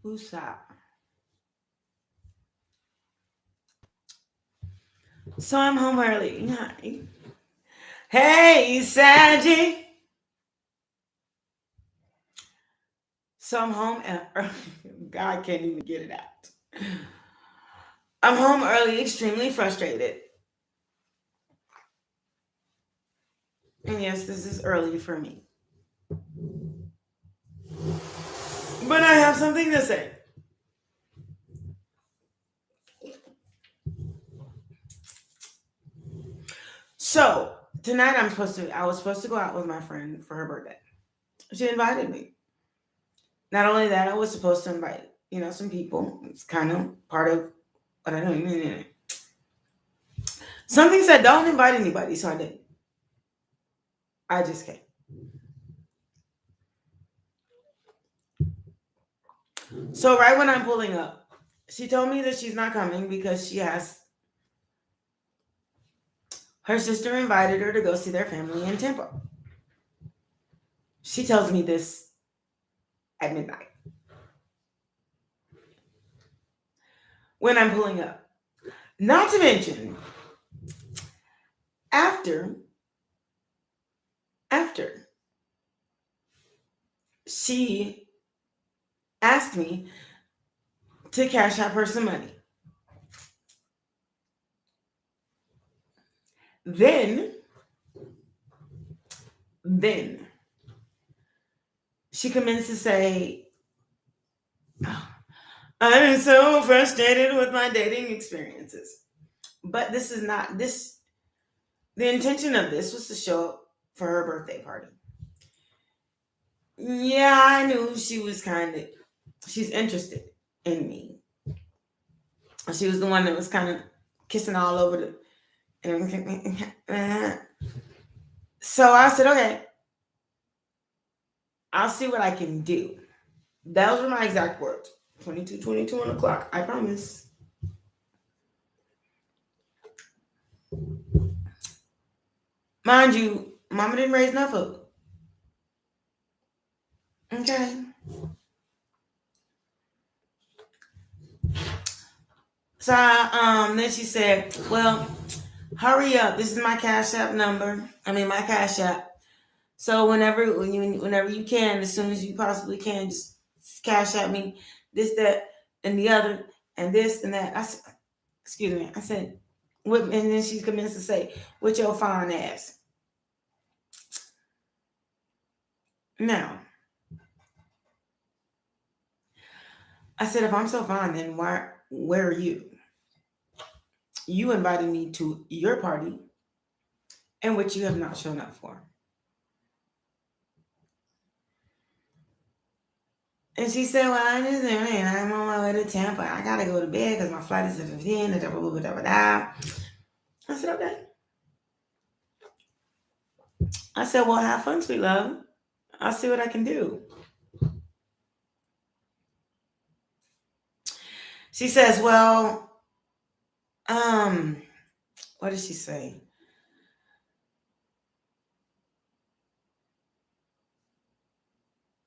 Who's that? So I'm home early. Hi. Hey, Saji. So I'm home and God can't even get it out. I'm home early, extremely frustrated. And yes, this is early for me. But I have something to say. So tonight I was supposed to go out with my friend for her birthday. She invited me. Not only that, I was supposed to invite, some people. It's kind of part of what I do. Something said don't invite anybody, so I didn't. I just came. So right when I'm pulling up, she told me that she's not coming because she has her sister invited her to go see their family in Tampa. She tells me this at midnight when I'm pulling up. Not to mention, after after she asked me to cash out her some money. Then, then she commenced to say, "Oh, I'm so frustrated with my dating experiences." But this is not this. The intention of this was to show up for her birthday party. Yeah, I knew she was she's interested in me. She was the one that was kind of kissing all over the. So I said, okay, I'll see what I can do. Those were my exact words. 22 on the clock. I promise. Mind you, mama didn't raise no food. Okay. So then she said, well, hurry up. This is my Cash App number. My Cash App. So whenever you can, as soon as you possibly can, just Cash App me this, that, and the other, and this and that. I said, excuse me. I said, and then she commenced to say, with your fine ass. Now, I said, if I'm so fine, then where are you? You invited me to your party, and which you have not shown up for. And she said, well, I understand, and I'm on my way to Tampa. I gotta go to bed because my flight is at 15. I said, okay. I said, well, have fun, sweet love. I'll see what I can do. She says, well, what did she say?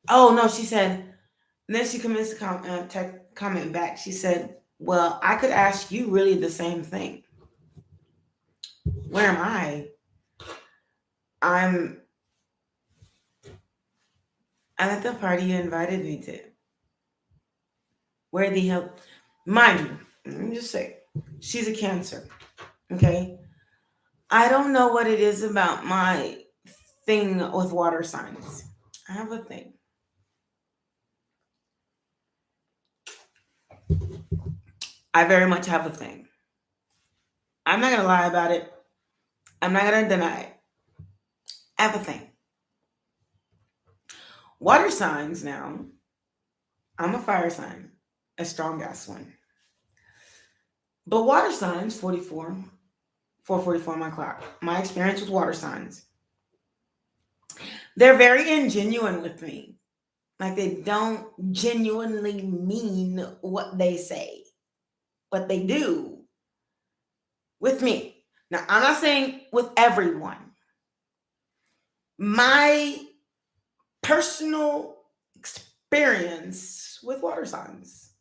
Oh, no, she said, then she commenced to comment back. She said, well, I could ask you really the same thing. Where am I? I'm at the party you invited me to. Where the hell? Mind you, let me just say, she's a Cancer. Okay? I don't know what it is about my thing with water signs. I have a thing. I very much have a thing. I'm not going to lie about it. I'm not going to deny it. I have a thing. Water signs now, I'm a fire sign, a strong gas one. But water signs, 444 on my clock. My experience with water signs, they're very ingenuine with me. Like they don't genuinely mean what they say, but they do with me. Now, I'm not saying with everyone. My personal experience with water signs.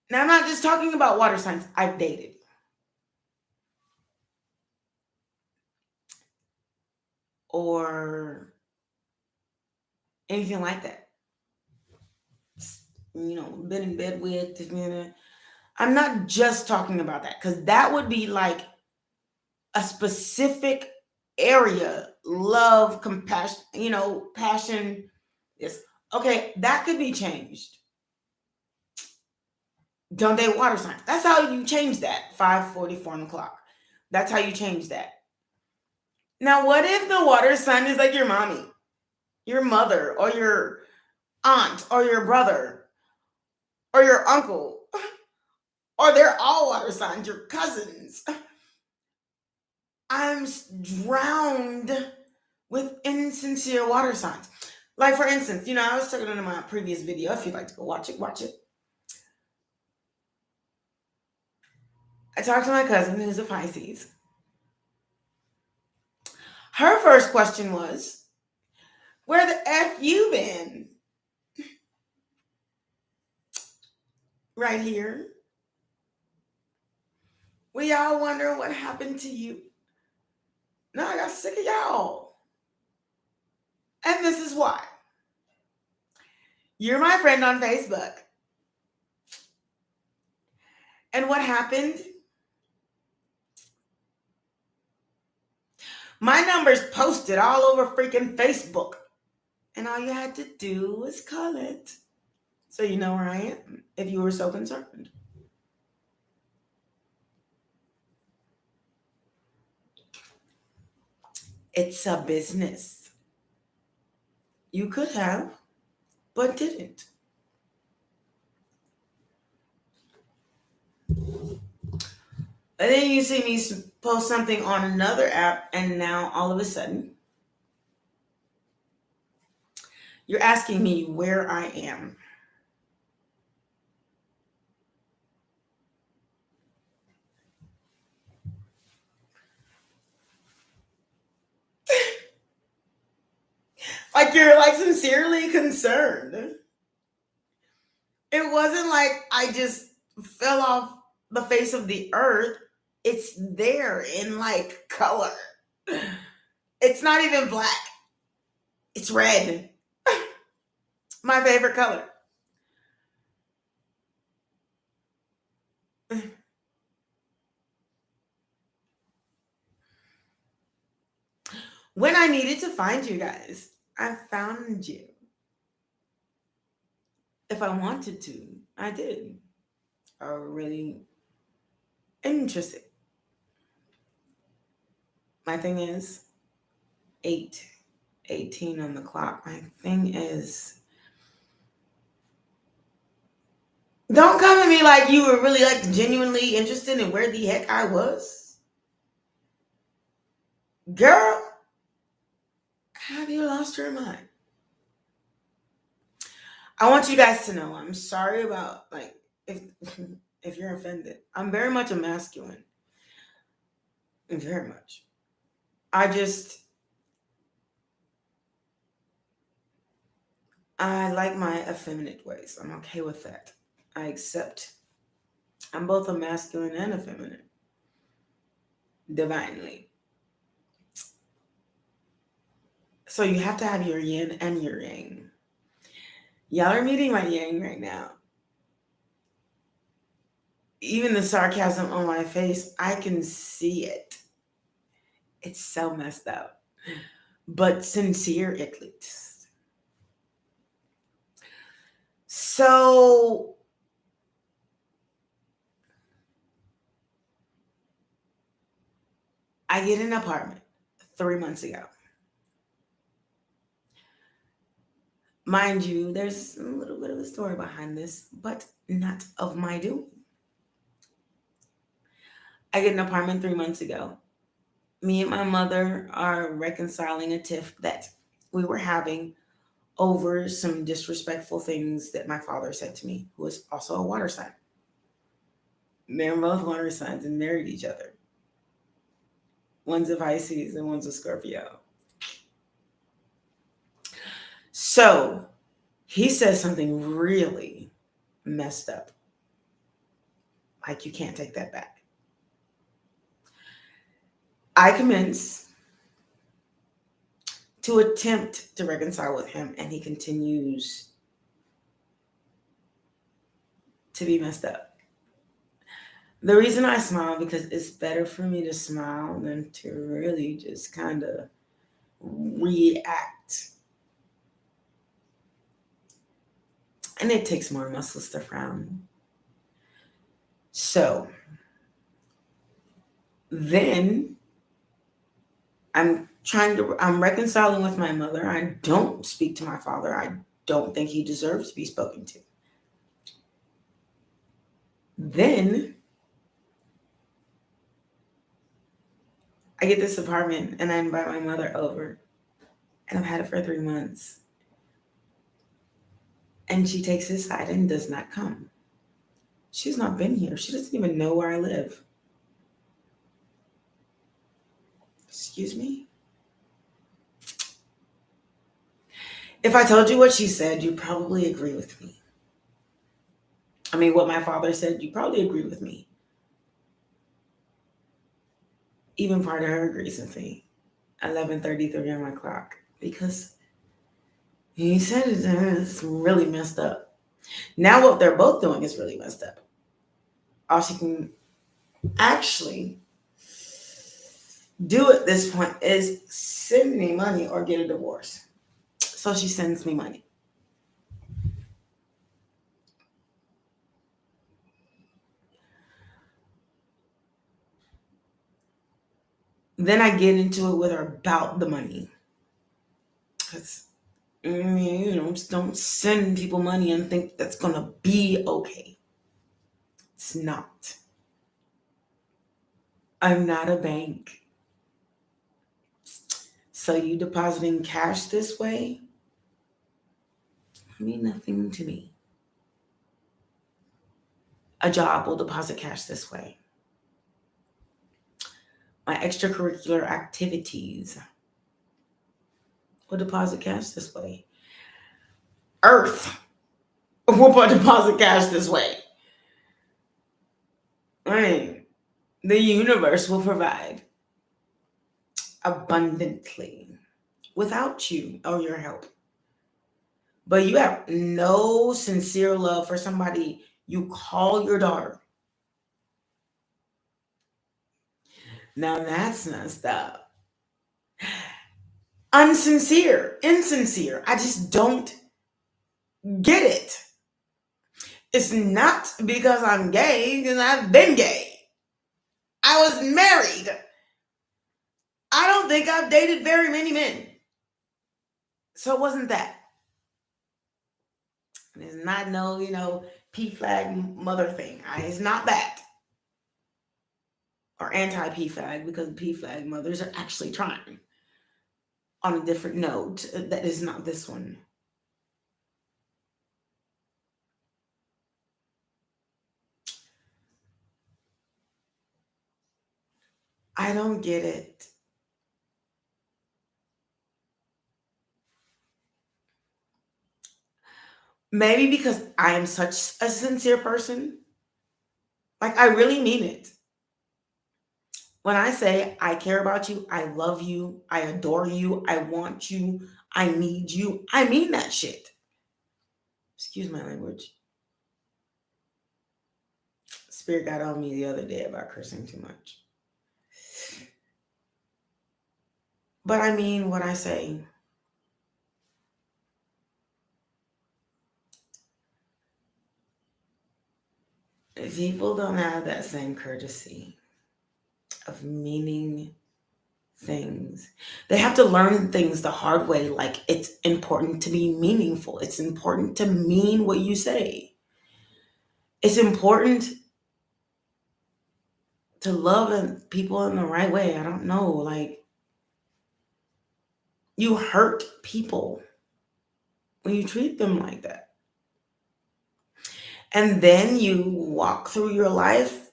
Now, I'm not just talking about water signs I've dated. Or anything like that. Been in bed with. I'm not just talking about that, because that would be like a specific area, love, compassion, passion. Yes. Okay, that could be changed. Don't date water signs. That's how you change that. 5:40, 4 o'clock. That's how you change that. Now, what if the water sign is like your mommy, your mother, or your aunt, or your brother, or your uncle, or they're all water signs, your cousins? I'm drowned with insincere water signs. Like, for instance, I was talking in my previous video. If you'd like to go watch it, watch it. I talked to my cousin who's a Pisces. Her first question was, where the F you been? Right here. We all wonder what happened to you. Now I got sick of y'all. And this is why. You're my friend on Facebook. And what happened? My number's posted all over freaking Facebook. And all you had to do was call it. So you know where I am, if you were so concerned. It's a business. You could have, but didn't. And then you see me post something on another app, and now all of a sudden, you're asking me where I am. Like you're like sincerely concerned. It wasn't like I just fell off the face of the earth. It's there in like color. It's not even black. It's red. My favorite color. When I needed to find you guys, I found you. If I wanted to, I did. Really interesting. My thing is 8:18 on the clock. My thing is, don't come at me like you were really like genuinely interested in where the heck I was. Girl, have you lost your mind? I want you guys to know I'm sorry about like if you're offended. I'm very much a masculine. Very much. I like my effeminate ways. I'm okay with that. I accept I'm both a masculine and a feminine. Divinely. So you have to have your yin and your yang. Y'all are meeting my yang right now. Even the sarcasm on my face, I can see it. It's so messed up. But sincere at least. So I get an apartment 3 months ago. Mind you, there's a little bit of a story behind this, but not of my doing. I get an apartment 3 months ago. Me and my mother are reconciling a tiff that we were having over some disrespectful things that my father said to me, who is also a water sign. They're both water signs and married each other. One's a Pisces and one's a Scorpio. So he says something really messed up. Like, you can't take that back. I commence to attempt to reconcile with him, and he continues to be messed up. The reason I smile, because it's better for me to smile than to really just kind of react. And it takes more muscles to frown. So then I'm reconciling with my mother. I don't speak to my father. I don't think he deserves to be spoken to. Then I get this apartment and I invite my mother over. And I've had it for 3 months. And she takes his side and does not come. She's not been here. She doesn't even know where I live. Excuse me? If I told you what she said, you'd probably agree with me. I mean, what my father said, you'd probably agree with me. Even part of her agrees with me. 11:33 on my clock. Because he said it's really messed up. Now what they're both doing is really messed up. All she can actually do at this point is send me money or get a divorce. So she sends me money. Then I get into it with her about the money. Because, just don't send people money and think that's going to be okay. It's not. I'm not a bank. So you depositing cash this way mean nothing to me. A job will deposit cash this way. My extracurricular activities will deposit cash this way. Earth will deposit cash this way. The universe will provide abundantly without you or your help. But you have no sincere love for somebody you call your daughter. Now that's messed up. Unsincere, insincere. I just don't get it. It's not because I'm gay, because I've been gay. I was married. I don't think I've dated very many men. So it wasn't that. It's not no, P flag mother thing. It's not that. Or anti P flag, because P flag mothers are actually trying on a different note that is not this one. I don't get it. Maybe because I am such a sincere person. Like, I really mean it. When I say I care about you, I love you, I adore you, I want you, I need you, I mean that shit. Excuse my language. Spirit got on me the other day about cursing too much. But I mean what I say. People don't have that same courtesy of meaning things. They have to learn things the hard way. Like, it's important to be meaningful. It's important to mean what you say. It's important to love people in the right way. I don't know. Like, you hurt people when you treat them like that. And then you walk through your life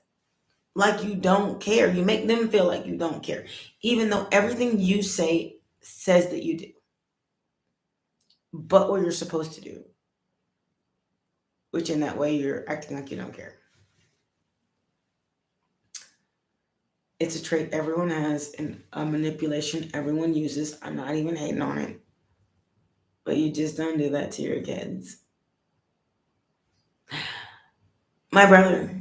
like you don't care. You make them feel like you don't care, even though everything you say says that you do. but what you're supposed to do, which in that way you're acting like you don't care. It's a trait everyone has and a manipulation everyone uses. I'm not even hating on it, but you just don't do that to your kids. My brother,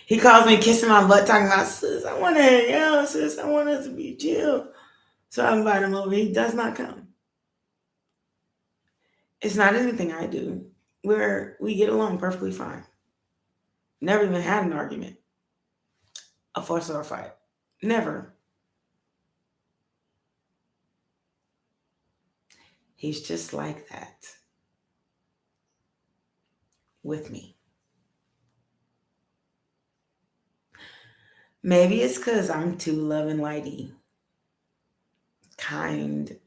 he calls me kissing my butt, talking about, sis, I want to hang out, sis, I want us to be chill. So I invite him over. He does not come. It's not anything I do. We get along perfectly fine. Never even had an argument, a fuss or a fight. Never. He's just like that with me. Maybe it's because I'm too love and lighty, kind.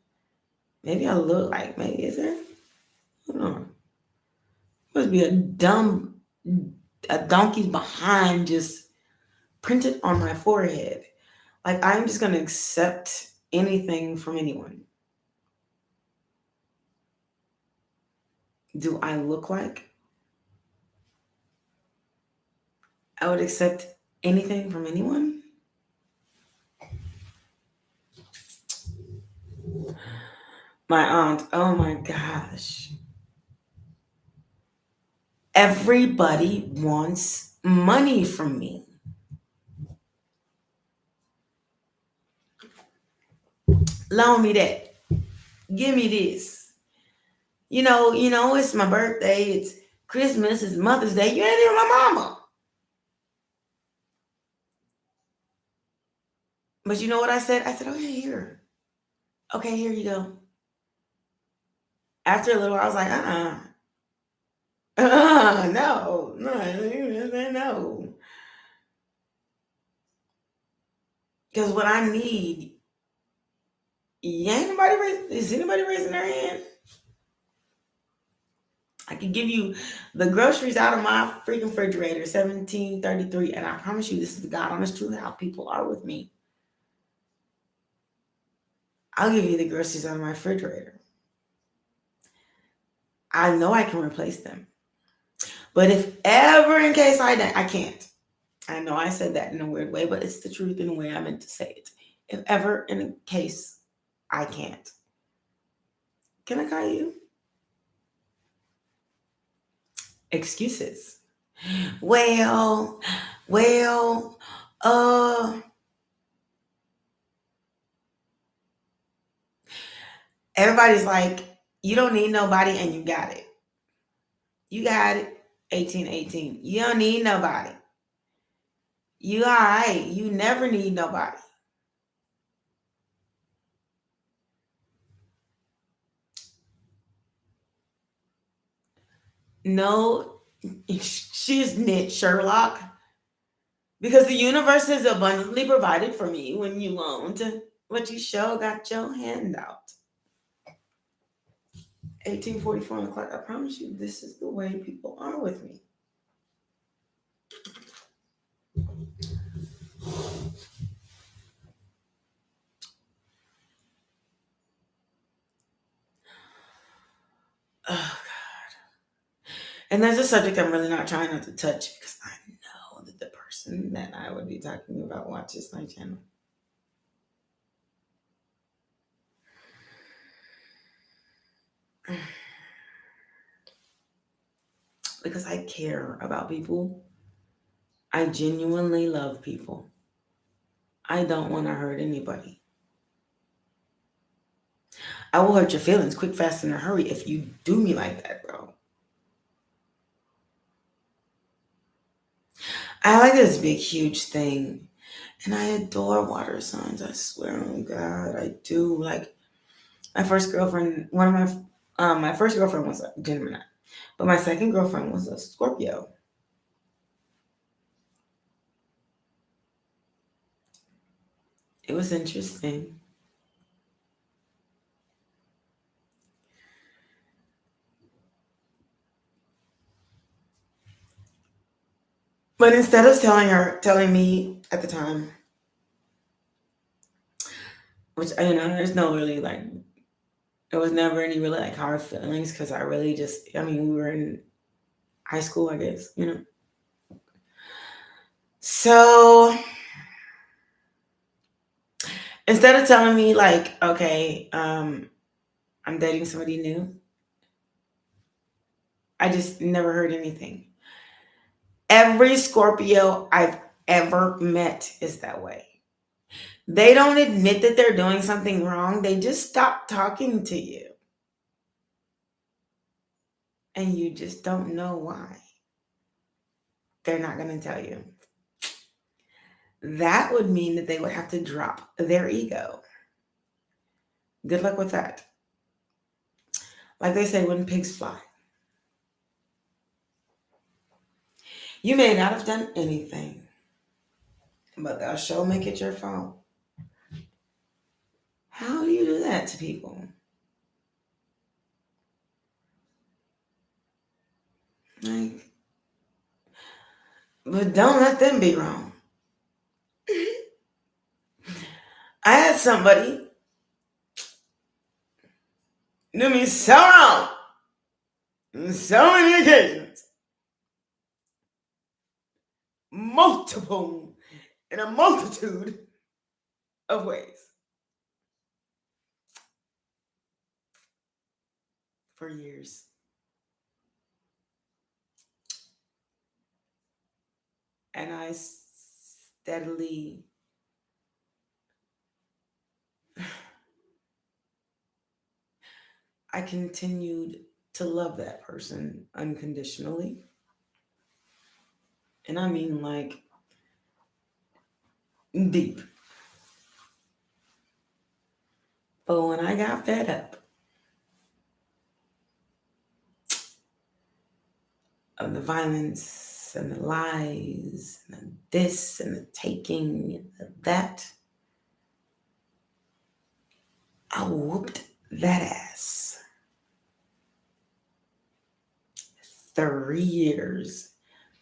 Maybe I look like, maybe is there? Hold on. Must be a donkey's behind just printed on my forehead. Like I'm just going to accept anything from anyone. Do I look like I would accept anything from anyone? My aunt, oh my gosh. Everybody wants money from me. Loan me that. Give me this. It's my birthday, it's Christmas, it's Mother's Day. You ain't even my mama. But you know what I said? I said, okay, here. Okay, here you go. After a little, I was like, no, no. Because what I need, is anybody raising their hand? I can give you the groceries out of my freaking refrigerator, 1733, and I promise you, this is the God honest truth how people are with me. I'll give you the groceries out of my refrigerator. I know I can replace them. But if ever in case I can't. I know I said that in a weird way, but it's the truth in the way I meant to say it. If ever in case I can't. Can I call you? Excuses. Well, well, uh, everybody's like, you don't need nobody and you got it. You got it. 1818. You don't need nobody. You all right. You never need nobody. No, she's knit Sherlock. Because the universe has abundantly provided for me when you loaned, but you sure got your hand out. 1844 on the clock. I promise you, this is the way people are with me. Oh, and that's a subject I'm really not trying not to touch because I know that the person that I would be talking about watches my channel. Because I care about people. I genuinely love people. I don't want to hurt anybody. I will hurt your feelings quick, fast, in a hurry if you do me like that, bro. I like this big, huge thing. And I adore water signs. I swear on God, I do. Like my first girlfriend, my first girlfriend was a Gemini, but my second girlfriend was a Scorpio. It was interesting. But instead of telling me at the time, which there's no really like, there was never any really like hard feelings because I really just, I mean, we were in high school, I guess. So instead of telling me like, okay, I'm dating somebody new, I just never heard anything. Every Scorpio I've ever met is that way. They don't admit that they're doing something wrong. They just stop talking to you. And you just don't know why. They're not going to tell you. That would mean that they would have to drop their ego. Good luck with that. Like they say, when pigs fly. You may not have done anything, but thou shalt make it your fault. How do you do that to people? Like, but don't let them be wrong. I had somebody do me so wrong on so many occasions. Multiple, in a multitude of ways. For years. And I steadily I continued to love that person unconditionally. And I mean like deep. But when I got fed up of the violence and the lies and the this and the taking and the that, I whooped that ass. 3 years,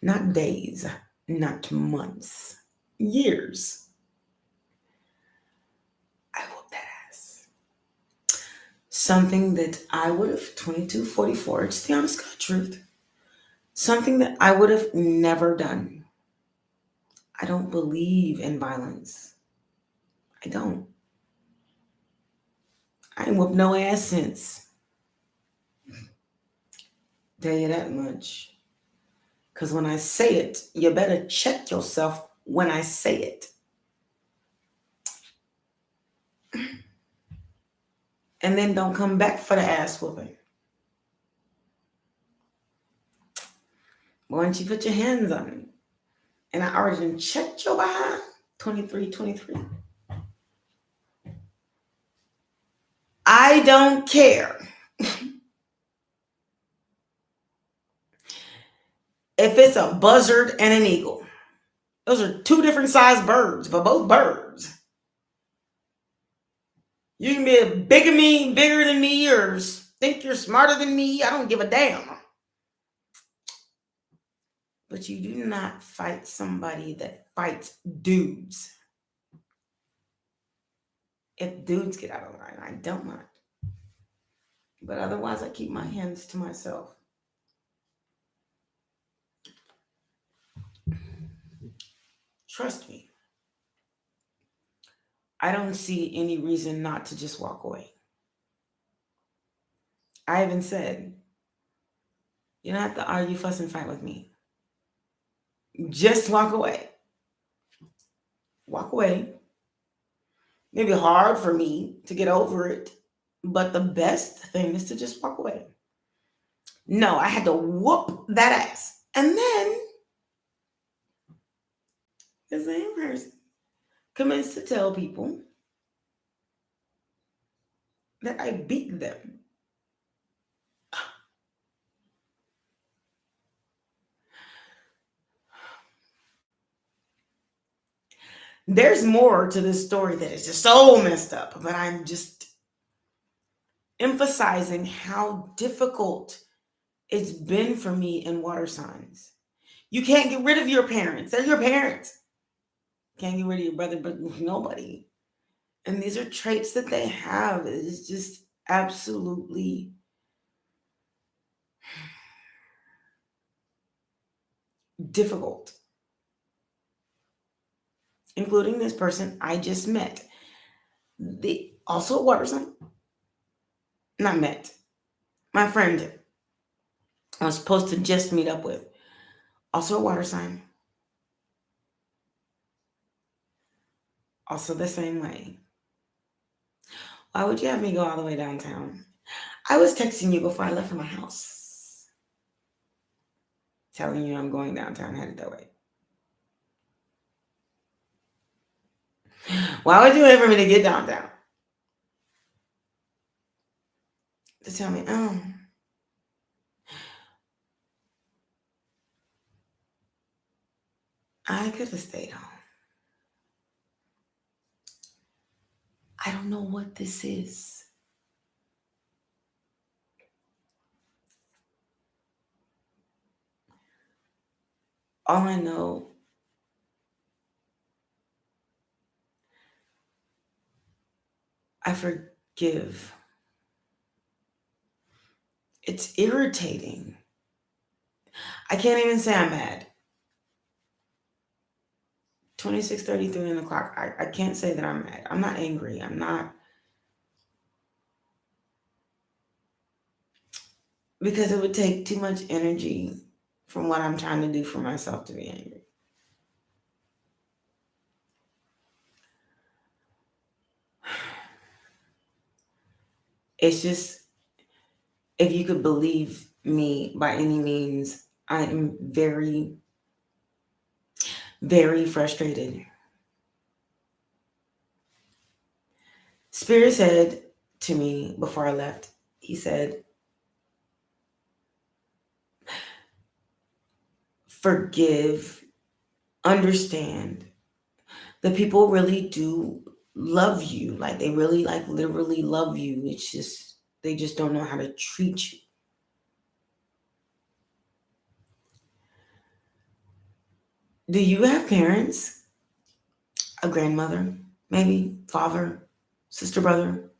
not days, not months, years. I whooped that ass. Something that I would have, 2244, it's the honest God truth. Something that I would have never done. I don't believe in violence. I don't. I ain't whooped no ass since. Tell you that much. Because when I say it, you better check yourself when I say it. And then don't come back for the ass whooping. Why don't you put your hands on me? And I already checked your behind. 23. I don't care if it's a buzzard and an eagle. Those are two different sized birds, but both birds. You can be bigger than me, or think you're smarter than me. I don't give a damn. But you do not fight somebody that fights dudes. If dudes get out of line, I don't mind. But otherwise, I keep my hands to myself. Trust me. I don't see any reason not to just walk away. I even said, you don't have to argue, fuss, and fight with me. Just walk away. Walk away. Maybe hard for me to get over it, but the best thing is to just walk away. No, I had to whoop that ass. And then the same person commenced to tell people that I beat them. There's more to this story that is just so messed up, but I'm just emphasizing how difficult it's been for me in water signs. You can't get rid of your parents. They're your parents. Can't get rid of your brother, but nobody. And these are traits that they have. It's just absolutely difficult, including this person I just met. The also a water sign, not met. My friend I was supposed to just meet up with, also a water sign, also the same way. Why would you have me go all the way downtown? I was texting you before I left from my house, telling you I'm going downtown, headed that way. Why would you wait for me to get downtown to tell me, oh, I could have stayed home? I don't know what this is. All I know, I forgive. It's irritating. I can't even say I'm mad. 26:33 on the clock. I can't say that I'm mad. I'm not angry. I'm not, because it would take too much energy from what I'm trying to do for myself to be angry. It's just, if you could believe me by any means, I am very, very frustrated. Spirit said to me before I left, he said, forgive, understand. The people really do love you. Like they really, like literally love you. It's just, they just don't know how to treat you. Do you have parents? A grandmother, maybe, father, sister, brother?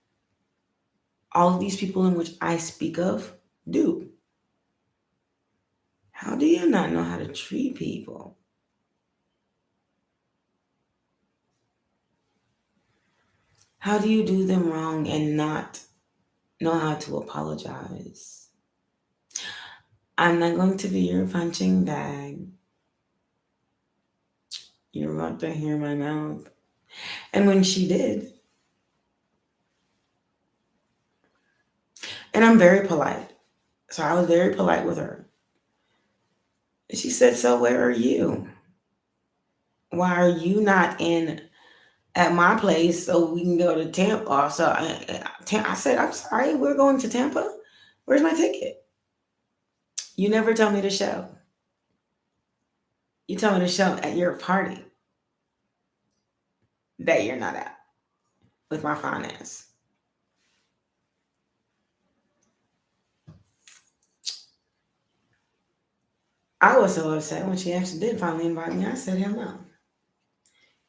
All of these people in which I speak of do. How do you not know how to treat people? How do you do them wrong and not know how to apologize? I'm not going to be your punching bag. You're about to hear my mouth. And when she did, and I'm very polite, so I was very polite with her. She said, so where are you? Why are you not in at my place so we can go to Tampa? So I said, I'm sorry, we're going to Tampa. Where's my ticket? You never tell me to show. You tell me to show at your party that you're not at with my finance. I was so upset when she actually did finally invite me. I said, hell no.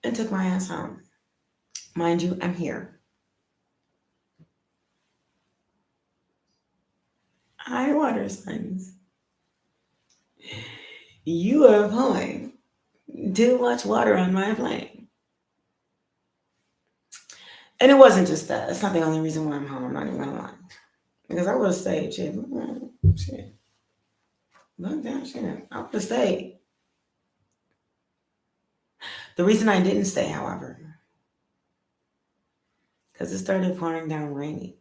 And took my ass home. Mind you, I'm here. Hi, water signs. You are fine. Too much water on my plane. And it wasn't just that. It's not the only reason why I'm home. I'm not even gonna lie. Because I would have stayed, shit. Shit. Look down, shit. I would have stayed. The reason I didn't stay, however, because it started pouring down raining,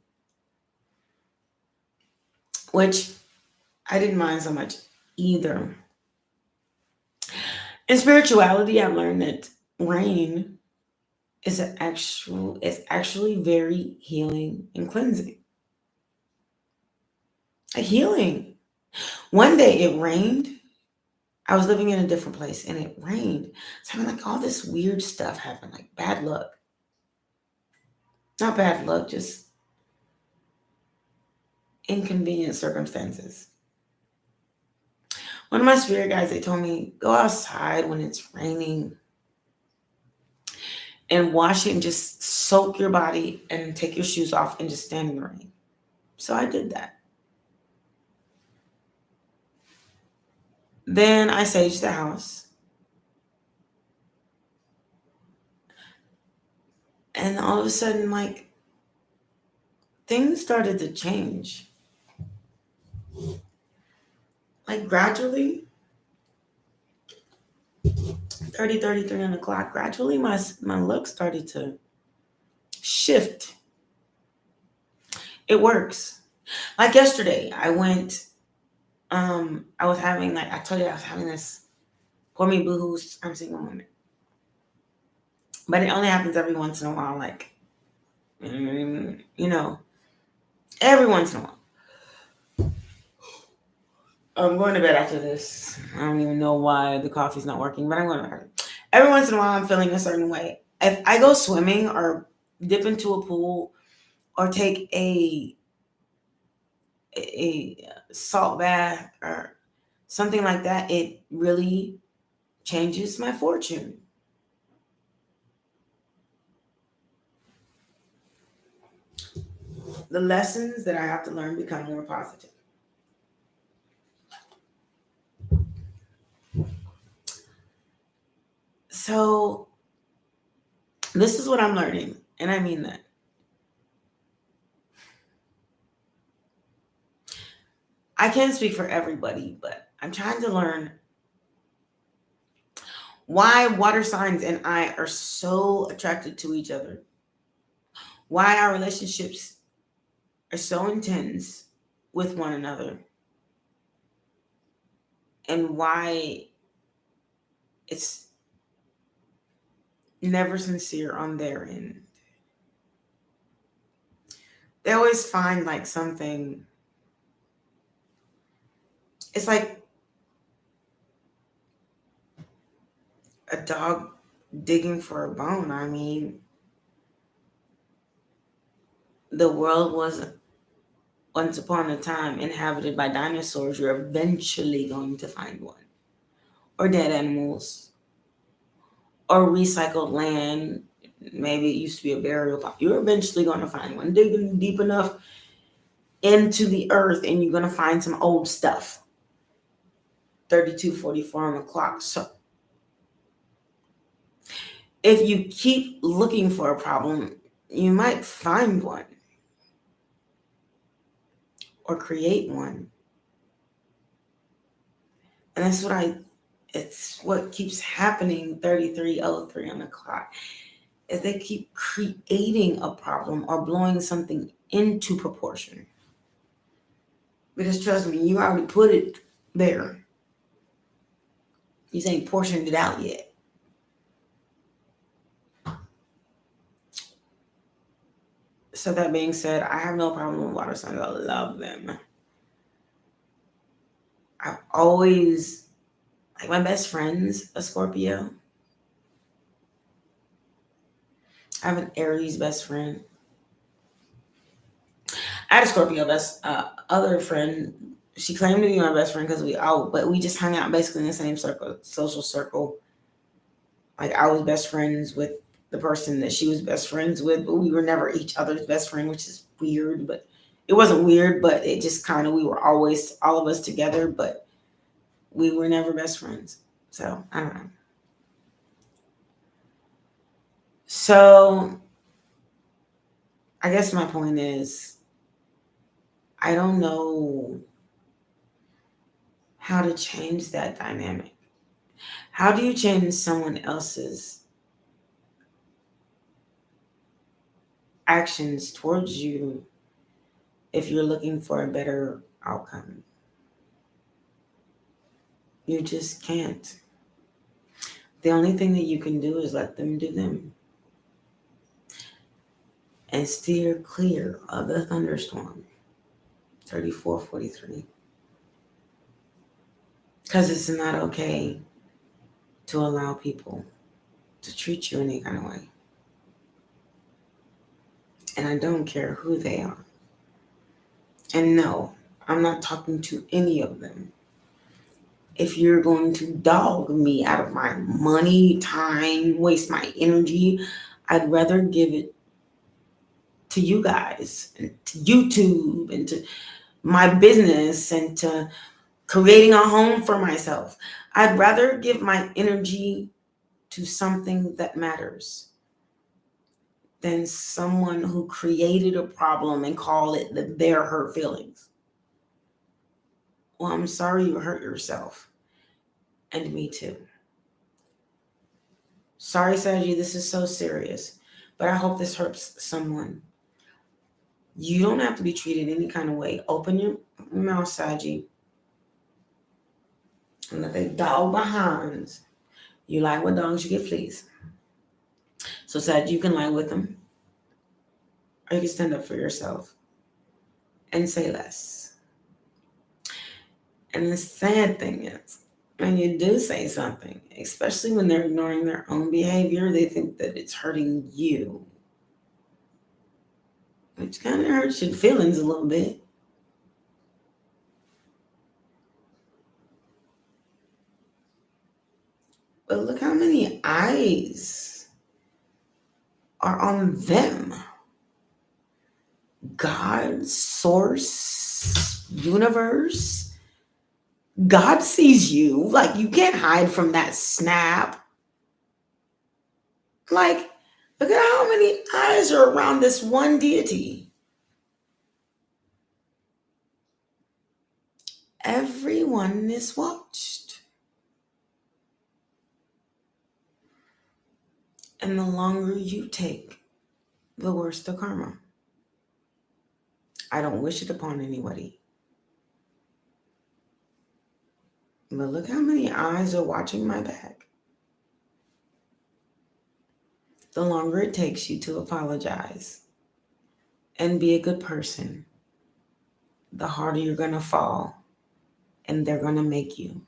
which I didn't mind so much either. In spirituality, I've learned that rain is actually very healing and cleansing. A healing. One day it rained. I was living in a different place and it rained. So I mean, like all this weird stuff happened, like bad luck. Not bad luck, just inconvenient circumstances. One of my spirit guides, they told me, go outside when it's raining and wash it and just soak your body and take your shoes off and just stand in the rain. So I did that. Then I saged the house. And all of a sudden, like, things started to change. Like, gradually, 33 on the clock, gradually my look started to shift. It works. Like yesterday, I went, I was having, like, I told you I was having this pour me boohoo's, I'm single woman. But it only happens every once in a while, like, you know, every once in a while. I'm going to bed after this. I don't even know why the coffee's not working, but I'm going to bed. Every once in a while, I'm feeling a certain way. If I go swimming or dip into a pool or take a salt bath or something like that, it really changes my fortune. The lessons that I have to learn become more positive. So this is what I'm learning, and I mean that. I can't speak for everybody, but I'm trying to learn why water signs and I are so attracted to each other, why our relationships are so intense with one another, and why it's never sincere on their end. They always find like something. It's like a dog digging for a bone. I mean, the world was once upon a time inhabited by dinosaurs. You're eventually going to find one. Or dead animals. Or recycled land. Maybe it used to be a burial plot. You're eventually going to find one. Digging deep enough into the earth and you're going to find some old stuff. 32:44 on the clock. So if you keep looking for a problem, you might find one or create one. And it's what keeps happening 33:03 on the clock is they keep creating a problem or blowing something into proportion. Because trust me, you already put it there. You ain't portioned it out yet. So that being said, I have no problem with water signs. I love them. I've always, like, my best friend's a Scorpio. I have an Aries best friend. I had a Scorpio best other friend. She claimed to be my best friend because but we just hung out basically in the same circle, social circle. Like, I was best friends with the person that she was best friends with, but we were never each other's best friend, which is weird. But it wasn't weird, but it just kind of, we were always all of us together, but we were never best friends. So I don't know. So I guess my point is, I don't know how to change that dynamic. How do you change someone else's actions towards you if you're looking for a better outcome? You just can't. The only thing that you can do is let them do them and steer clear of the thunderstorm. 34:43. Because it's not okay to allow people to treat you any kind of way. And I don't care who they are. And no, I'm not talking to any of them. if you're going to dog me out of my money, time, waste my energy, I'd rather give it to you guys and to YouTube and to my business and to creating a home for myself. I'd rather give my energy to something that matters than someone who created a problem and call it their hurt feelings. Well, I'm sorry you hurt yourself. And me too. Sorry, Saji, this is so serious, but I hope this hurts someone. You don't have to be treated any kind of way. Open your mouth, Saji, and let the dog behind. You lie with dogs, you get fleas. So, Saji, you can lie with them, or you can stand up for yourself and say less. And the sad thing is, when you do say something, especially when they're ignoring their own behavior, they think that it's hurting you, which kind of hurts your feelings a little bit. But look how many eyes are on them. God, source, universe. God sees you. Like, you can't hide from that snap. Like, look at how many eyes are around this one deity. Everyone is watched. And the longer you take, the worse the karma. I don't wish it upon anybody. But look how many eyes are watching my back. The longer it takes you to apologize and be a good person, the harder you're going to fall, and they're going to make you.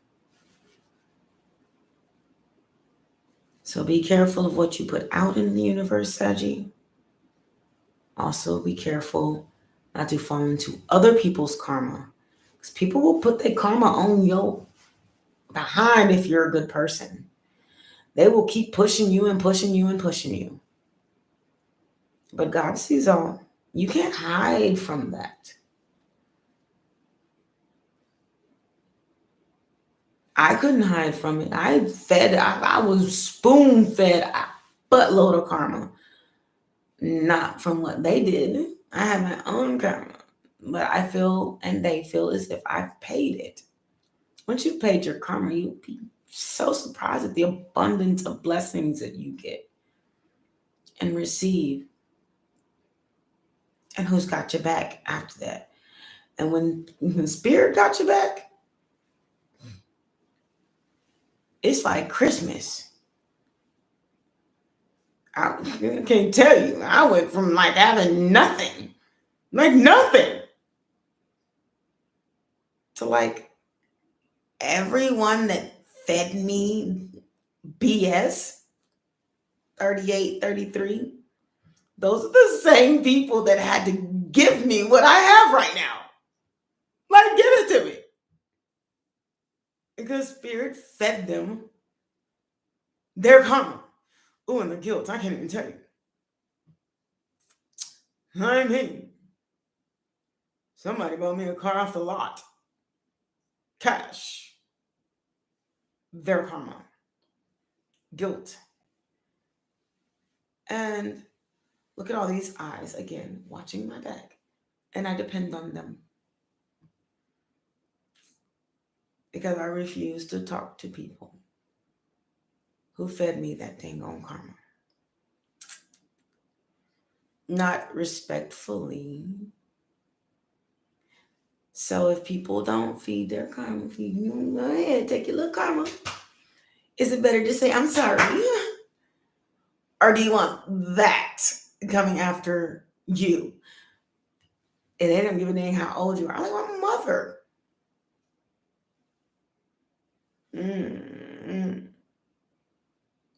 So be careful of what you put out in the universe, Saji. Also be careful not to fall into other people's karma, because people will put their karma on your behind if you're a good person. They will keep pushing you and pushing you and pushing you. But God sees all. You can't hide from that. I couldn't hide from it. I was spoon fed a buttload of karma. Not from what they did. I had my own karma. But I feel, and they feel, as if I've paid it. Once you've paid your karma, you'll be so surprised at the abundance of blessings that you get and receive. And who's got your back after that. And when Spirit got your back, it's like Christmas. I can't tell you. I went from like having nothing, like nothing, to like everyone that fed me BS, 38, 33. Those are the same people that had to give me what I have right now. Like, give it to me. Because Spirit fed them their karma. Oh, and the guilt. I can't even tell you. I mean, somebody bought me a car off the lot. Cash. Their karma. Guilt. And look at all these eyes again watching my back. And I depend on them. Because I refuse to talk to people who fed me that dang on karma. Not respectfully. So if people don't feed their karma, feed you, go ahead, take your little karma. Is it better to say, I'm sorry? Or do you want that coming after you? And they don't give a dang how old you are. I like my mother.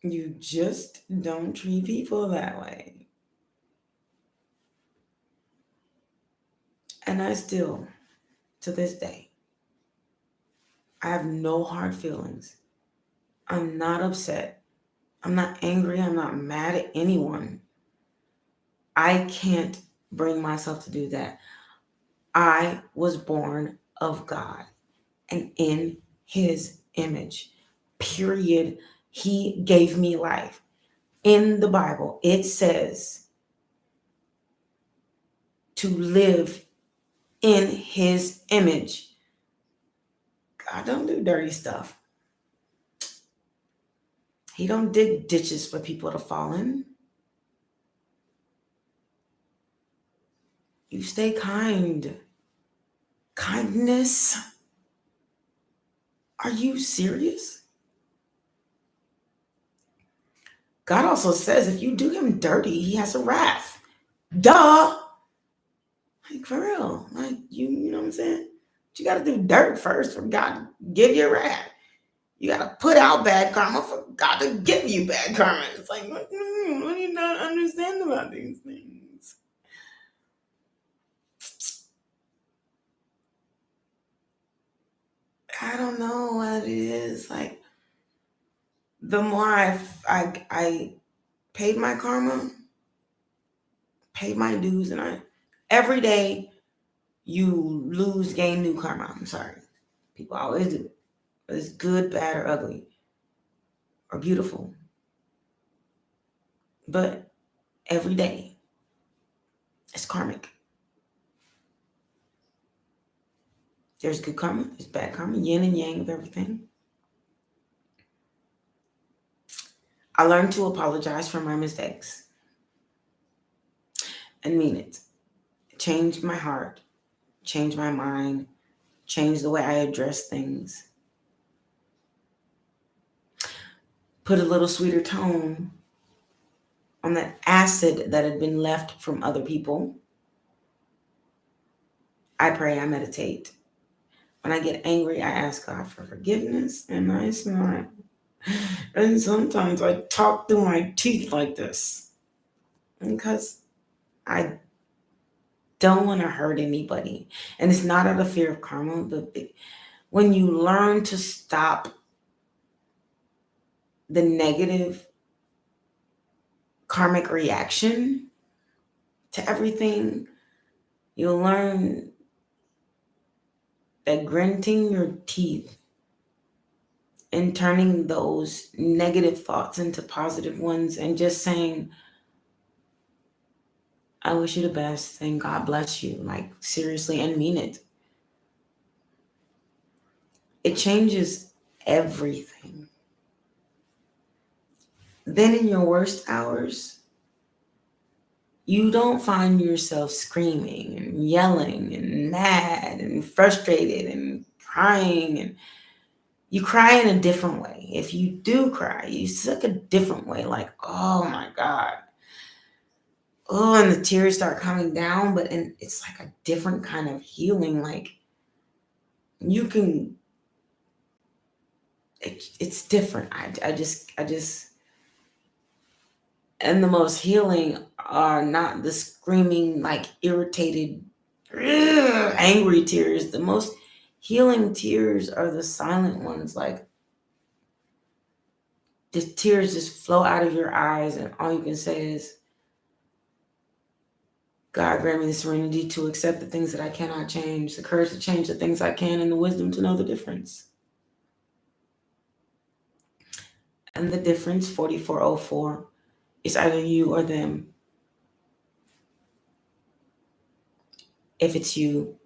You just don't treat people that way. And I still, to this day, I have no hard feelings. I'm not upset. I'm not angry. I'm not mad at anyone. I can't bring myself to do that. I was born of God and in his image. Period. He gave me life. In the Bible, it says to live in his image. God don't do dirty stuff. He don't dig ditches for people to fall in. You stay kind. Kindness? Are you serious? God also says if you do him dirty, he has a wrath. Duh! Like, for real. Like, you know what I'm saying? But you gotta do dirt first for God to give you wrath. You gotta put out bad karma for God to give you bad karma. It's like, what do you not understand about these things? I don't know what it is. Like, the more I paid my karma, paid my dues, and every day you lose, gain new karma. I'm sorry. People always do. Whether it's good, bad, or ugly, or beautiful. But every day, it's karmic. There's good karma, there's bad karma, yin and yang of everything. I learned to apologize for my mistakes and mean it. Change my heart, change my mind, change the way I address things. Put a little sweeter tone on that acid that had been left from other people. I pray, I meditate. When I get angry, I ask God for forgiveness and I smile. And sometimes I talk through my teeth like this because I don't want to hurt anybody. And it's not out of fear of karma, but when you learn to stop the negative karmic reaction to everything, you'll learn that gritting your teeth and turning those negative thoughts into positive ones and just saying, I wish you the best and God bless you, like seriously, and mean it. It changes everything. Then in your worst hours, you don't find yourself screaming and yelling and mad and frustrated and crying, and you cry in a different way. If you do cry, you suck a different way, like, oh my God. Oh, and the tears start coming down, but it's like a different kind of healing. Like you can, it's different. I just, and the most healing are not the screaming, like irritated, angry tears. The most healing tears are the silent ones, like the tears just flow out of your eyes, and all you can say is, God grant me the serenity to accept the things that I cannot change, the courage to change the things I can, and the wisdom to know the difference. And the difference, 4404, is either you or them. If it's you,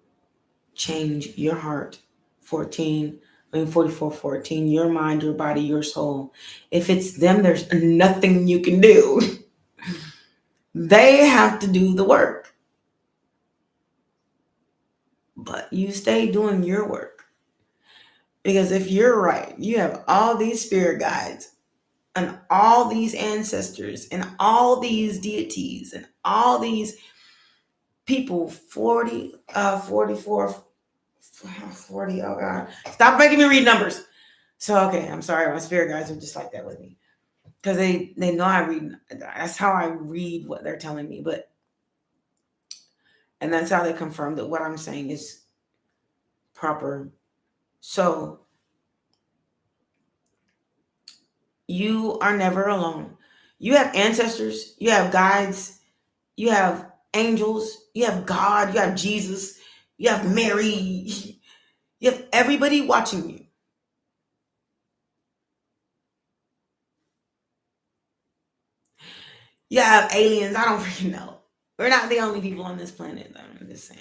change your heart. 4414, your mind, your body, your soul. If it's them, there's nothing you can do. They have to do the work. But you stay doing your work. Because if you're right, you have all these spirit guides and all these ancestors and all these deities and all these people, 44, 40, oh God. Stop making me read numbers. So, okay, I'm sorry. My spirit guides are just like that with me. Because they know I read. That's how I read what they're telling me. And that's how they confirm that what I'm saying is proper. So You are never alone. You have ancestors, you have guides, you have angels, you have God, you have Jesus, you have Mary, you have everybody watching you. You have aliens. I don't freaking know. We're not the only people on this planet, though. I'm just saying.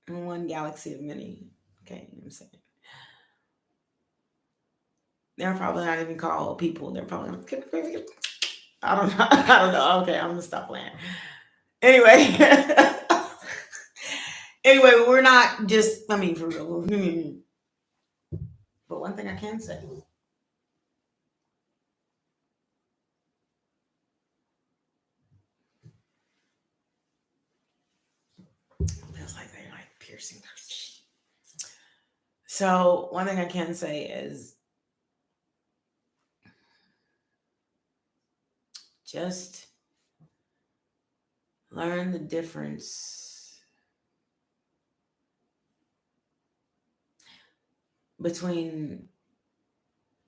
In one galaxy of many. Okay, I'm saying. They're probably not even called people. They're probably I don't know. I don't know. Okay, I'm gonna stop playing. Anyway. Anyway, we're not just for real. But one thing I can say. Feels like they're like piercing their teeth. So one thing I can say is just learn the difference between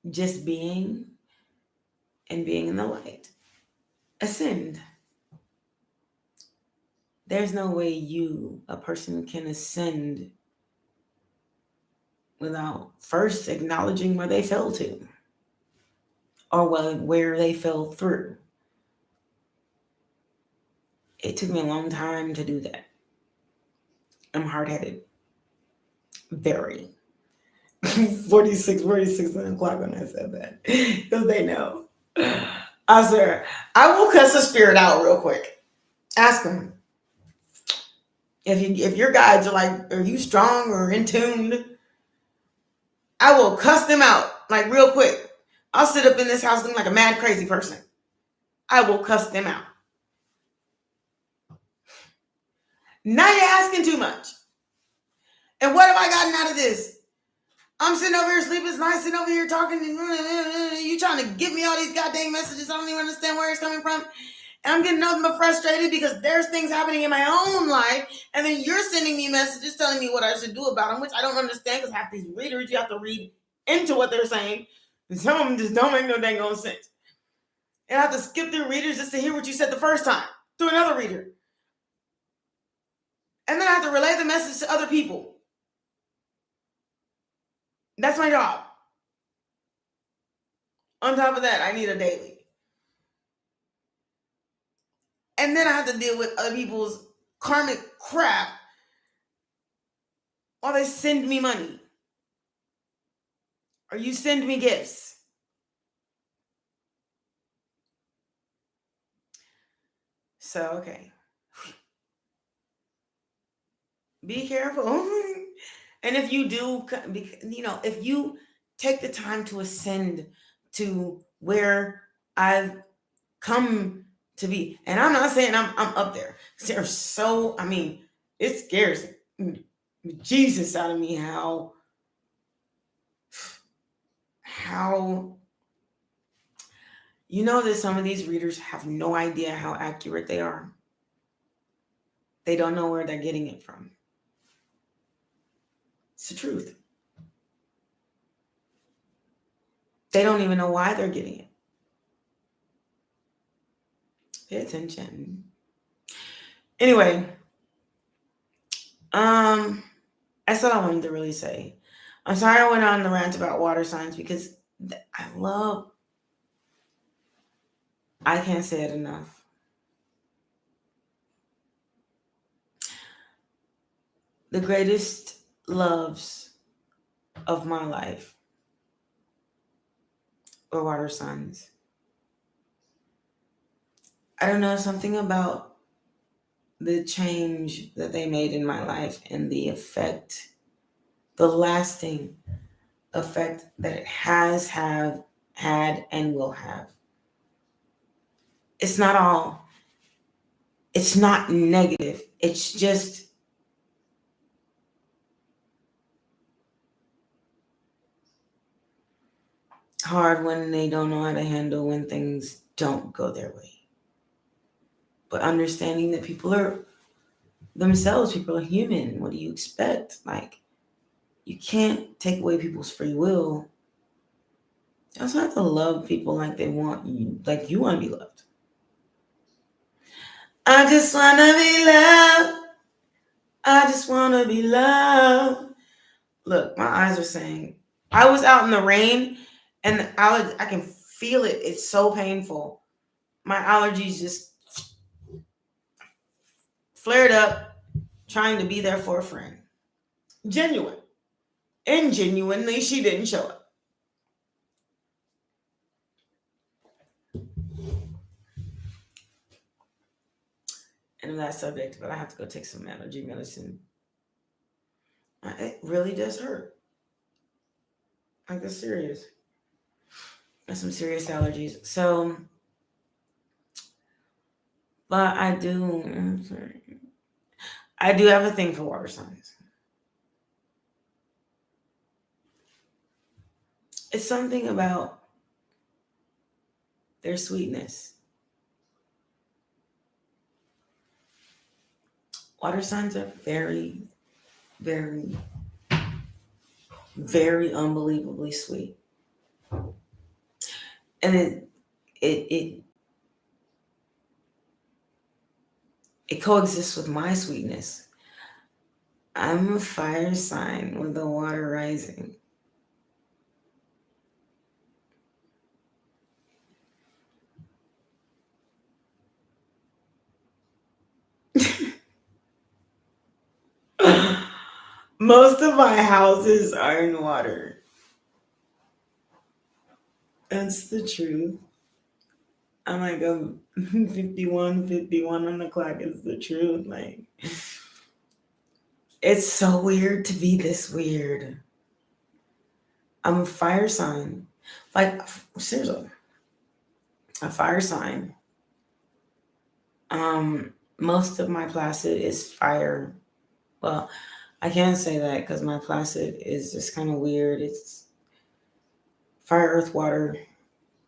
just being and being in the light. Ascend. There's no way a person, can ascend without first acknowledging where they fell to or where they fell through. It took me a long time to do that. I'm hard headed. Very. 46 o'clock when I said that. Because they know. I swear. I will cuss the spirit out real quick. Ask them. If your guides are like, are you strong or in tuned? I will cuss them out like real quick. I'll sit up in this house looking like a mad crazy person. I will cuss them out. Now you're asking too much. And what have I gotten out of this? I'm sitting over here sleeping nice, sitting over here talking, and you trying to give me all these goddamn messages. I don't even understand where it's coming from. And I'm getting nothing but frustrated because there's things happening in my own life, and then you're sending me messages telling me what I should do about them, which I don't understand because half these readers, you have to read into what they're saying. And some of them just don't make no dang on sense. And I have to skip through readers just to hear what you said the first time through another reader. And then I have to relay the message to other people. That's my job. On top of that, I need a daily. And then I have to deal with other people's karmic crap while they send me money. Or you send me gifts. So, okay. Be careful. And if you do, if you take the time to ascend to where I've come to be, and I'm not saying I'm up there. There's it scares Jesus out of me how that some of these readers have no idea how accurate they are. They don't know where they're getting it from. It's the truth. They don't even know why they're getting it. Pay attention. Anyway, that's all I wanted to really say. I'm sorry I went on the rant about water signs because I can't say it enough. The greatest loves of my life were water signs. I don't know, something about the change that they made in my life and the effect, the lasting effect that it has had and will have. It's not negative. It's just hard when they don't know how to handle when things don't go their way. But understanding that people are themselves, people are human. What do you expect? Like, you can't take away people's free will You also have to love people like they want you, like you want to be loved. I just want to be loved. I just want to be loved. Look, my eyes are saying, I was out in the rain and I can feel it. It's so painful. My allergies just flared up trying to be there for a friend. Genuine. And genuinely, she didn't show up. And that subject, but I have to go take some allergy medicine. It really does hurt. Like, it's serious. There's some serious allergies. So, but I'm sorry. I do have a thing for water signs. It's something about their sweetness. Water signs are very, very, very unbelievably sweet. And it it coexists with my sweetness. I'm a fire sign with the water rising. Most of my houses are in water. That's the truth. I'm like a 51 on the clock is the truth. Like, it's so weird to be this weird. I'm a fire sign. Like, seriously, a fire sign. Most of my placid is fire. Well, I can't say that because my placid is just kind of weird. It's fire, earth, water,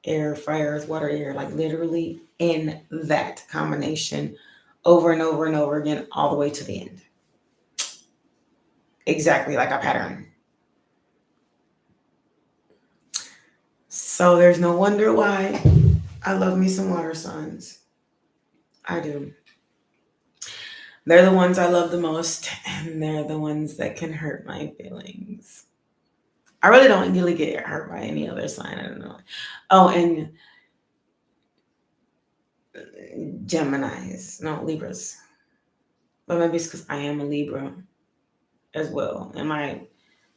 air, fire, earth, water, air, like literally in that combination over and over and over again, all the way to the end. Exactly like a pattern. So there's no wonder why I love me some water signs. I do. They're the ones I love the most, and they're the ones that can hurt my feelings. I really don't really get hurt by any other sign. I don't know. Oh, and Geminis, no, Libras. But maybe it's because I am a Libra as well. And my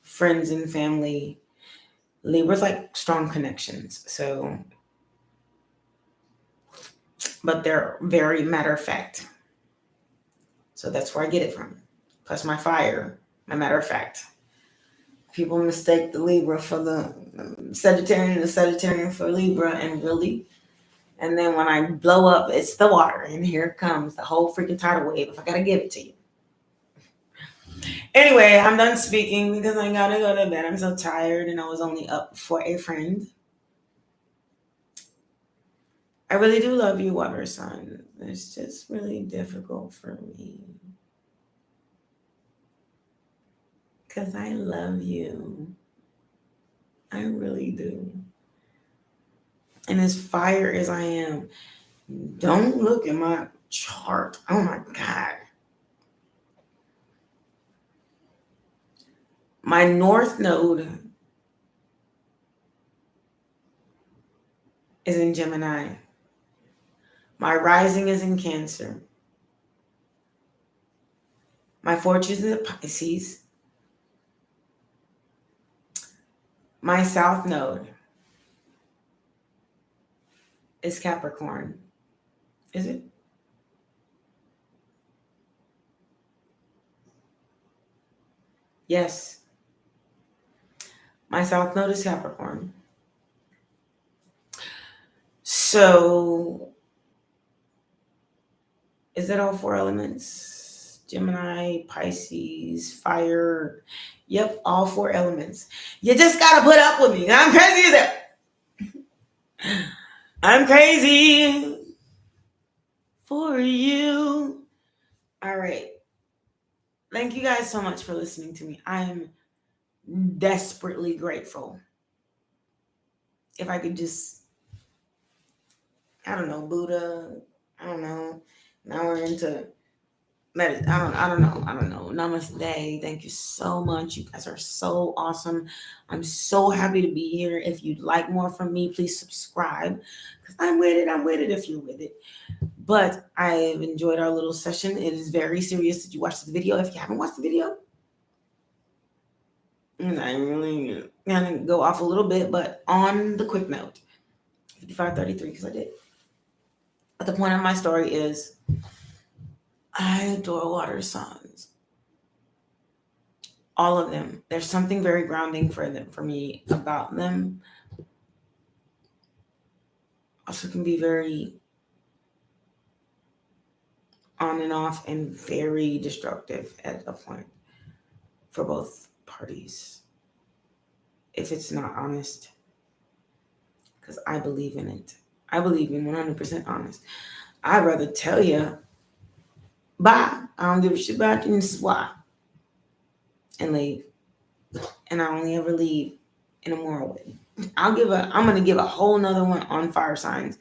friends and family, Libras like strong connections. So, but they're very matter of fact. So that's where I get it from. Plus my fire, my matter of fact. People mistake the Libra for the Sagittarian and the Sagittarian for Libra, and really. And then when I blow up, it's the water. And here comes the whole freaking tidal wave if I got to give it to you. Anyway, I'm done speaking because I got to go to bed. I'm so tired and I was only up for a friend. I really do love you, water sign. It's just really difficult for me. Because I love you. I really do. And as fire as I am, don't look at my chart. Oh my God. My north node is in Gemini. My rising is in Cancer. My fortune is in Pisces. My south node is Capricorn. Is it? Yes. My south node is Capricorn. So, is it all four elements? Gemini, Pisces, fire. Yep, all four elements. You just gotta put up with me. I'm crazy as hell. I'm crazy for you. All right. Thank you guys so much for listening to me. I am desperately grateful. if I could just, I don't know, Buddha, I don't know. Now we're into I don't know. Namaste. Thank you so much. You guys are so awesome. I'm so happy to be here. If you'd like more from me, please subscribe. Because I'm with it. I'm with it if you're with it. But I've enjoyed our little session. It is very serious. Did you watch the video? If you haven't watched the video, and I'm really gonna go off a little bit, but on the quick note, 55:33, because I did. But the point of my story is I adore water signs. All of them. There's something very grounding for me about them. Also can be very on and off and very destructive at a point for both parties if it's not honest. Because I believe in it. I believe in 100% honest. I'd rather tell you, bye, I don't give a shit about you, and this is why, and leave. And I only ever leave in a moral way. I'm gonna give a whole nother one on fire signs,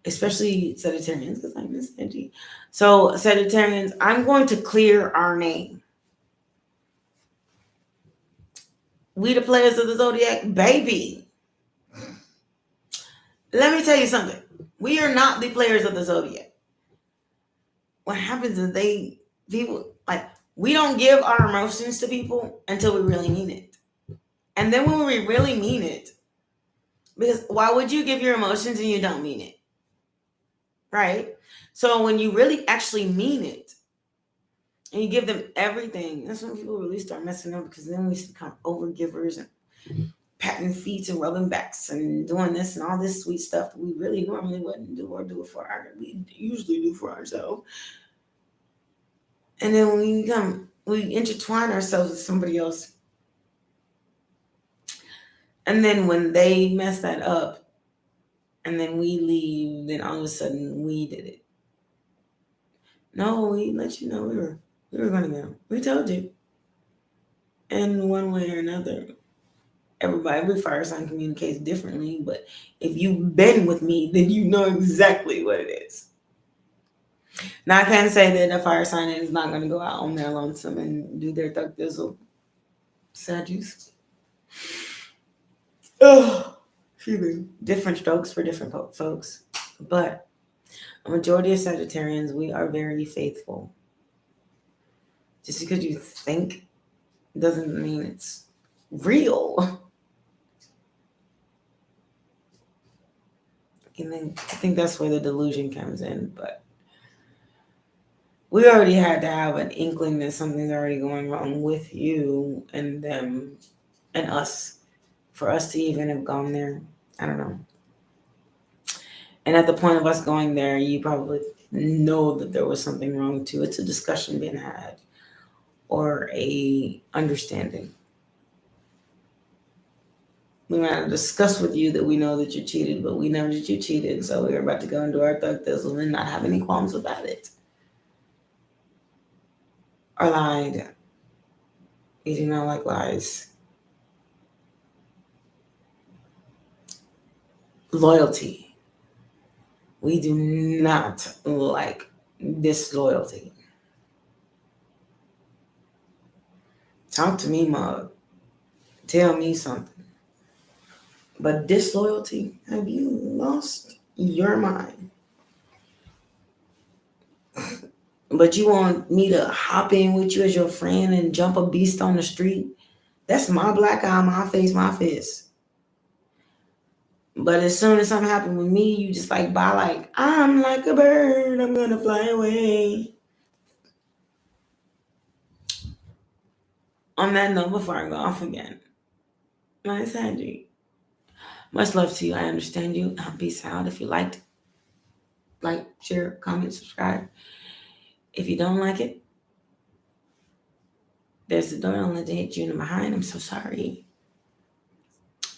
especially Sagittarians, because I'm Miss Angie. So Sagittarians, I'm going to clear our name. We the players of the zodiac, baby. Let me tell you something. We are not the players of the zodiac. What happens is people like, we don't give our emotions to people until we really mean it. And then when we really mean it, because why would you give your emotions and you don't mean it? Right? So when you really actually mean it and you give them everything, that's when people really start messing up, because then we become over givers and patting feet and rubbing backs and doing this and all this sweet stuff that we really normally wouldn't do, or we usually do for ourselves. And then when we intertwine ourselves with somebody else. And then when they mess that up and then we leave, then all of a sudden we did it. No, we let you know we were gonna go. We told you. And one way or another, every fire sign communicates differently, but if you've been with me, then you know exactly what it is. Now I can't say that a fire sign is not gonna go out on their lonesome and do their thug thizzle. Sadduce. Oh, excuse me. Different strokes for different folks. But a majority of Sagittarians, we are very faithful. Just because you think doesn't mean it's real. And then I think that's where the delusion comes in. But we already had to have an inkling that something's already going wrong with you and them and us for us to even have gone there. I don't know. And at the point of us going there, you probably know that there was something wrong too. It's a discussion being had or a understanding. We might have discussed with you that we know that you cheated, but we know that you cheated. So we're about to go into our thug thizzle and not have any qualms about it. Or lied. We do not like lies. Loyalty. We do not like disloyalty. Talk to me, mug. Tell me something. But disloyalty, have you lost your mind? But you want me to hop in with you as your friend and jump a beast on the street? That's my black eye, my face, my fist. But as soon as something happened with me, you just like, bye, like, I'm like a bird, I'm gonna fly away. On that note, before I go off again, nice Angie. Much love to you. I understand you. Peace out. If you liked, like, share, comment, subscribe. If you don't like it, there's the door. Don't let it hit you in the behind. I'm so sorry.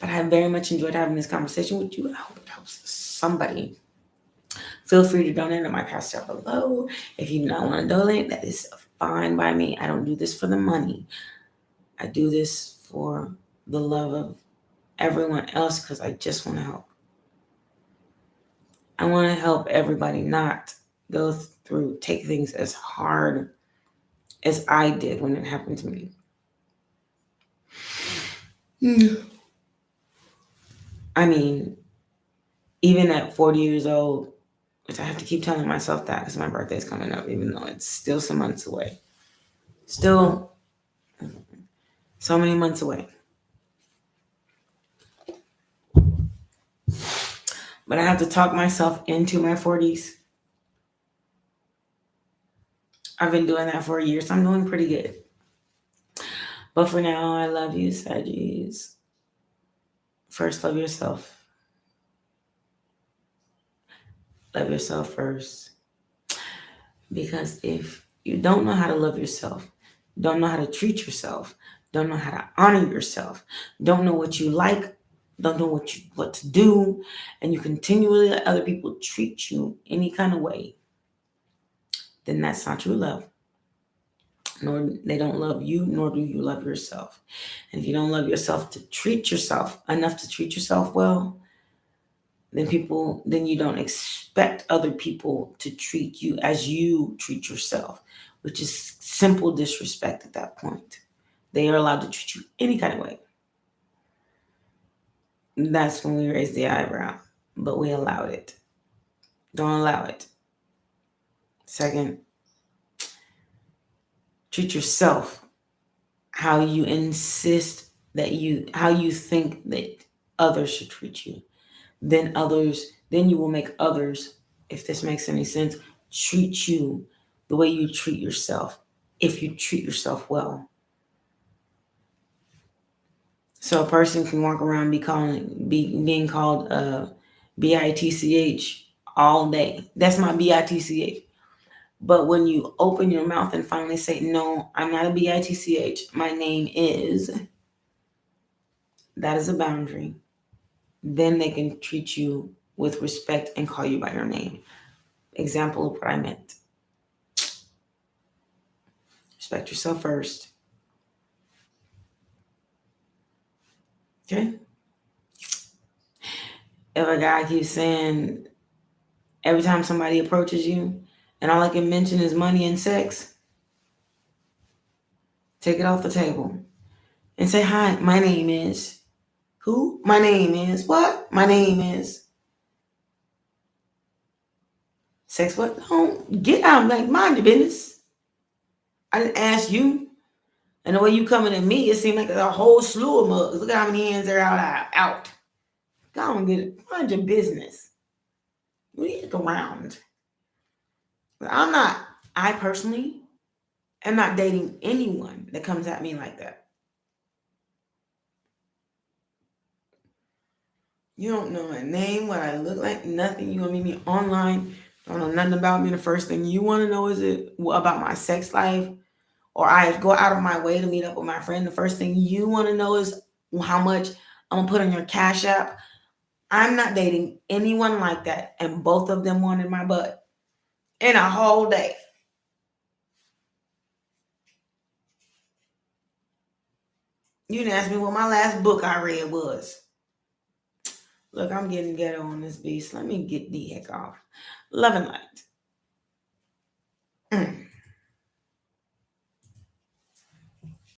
But I very much enjoyed having this conversation with you. I hope it helps somebody. Feel free to donate on my Cash App below. If you do not want to donate, that is fine by me. I don't do this for the money. I do this for the love of everyone else because I just want to help. I want to help everybody not go through, take things as hard as I did when it happened to me. I mean, even at 40 years old, which I have to keep telling myself that because my birthday's coming up, even though it's still some months away. Still so many months away. But I have to talk myself into my 40s. I've been doing that for a year, so I'm doing pretty good. But for now, I love you, Saggies. First, love yourself. Love yourself first. Because if you don't know how to love yourself, don't know how to treat yourself, don't know how to honor yourself, don't know what you like, don't know what to do, and you continually let other people treat you any kind of way, then that's not true love. Nor they don't love you, nor do you love yourself. And if you don't love yourself to treat yourself enough to treat yourself well, then you don't expect other people to treat you as you treat yourself, which is simple disrespect at that point. They are allowed to treat you any kind of way. That's when we raise the eyebrow, but we allowed it. Don't allow it. Second, treat yourself how you insist how you think that others should treat you. Then you will make others, if this makes any sense, treat you the way you treat yourself if you treat yourself well. So a person can walk around being called bitch all day. That's my bitch. But when you open your mouth and finally say, no, I'm not a bitch, my name is, that is a boundary. Then they can treat you with respect and call you by your name. Example of what I meant. Respect yourself first. Okay? If a guy keeps saying every time somebody approaches you and all I can mention is money and sex, take it off the table and say, hi, my name is who? My name is what? My name is sex what? Don't get out, like, mind your business. I didn't ask you. And the way you coming at me, it seemed like a whole slew of mugs. Look at how many hands are out. Go on, get it. Mind your business. We need to go around. But I personally am not dating anyone that comes at me like that. You don't know my name, what I look like, nothing. You want to meet me online, don't know nothing about me. The first thing you want to know is it about my sex life, or I go out of my way to meet up with my friend. The first thing you want to know is how much I'm gonna put on your Cash App. I'm not dating anyone like that, and both of them wanted my butt in a whole day. You didn't ask me what my last book I read was. Look, I'm getting ghetto on this beast. Let me get the heck off. Love and light.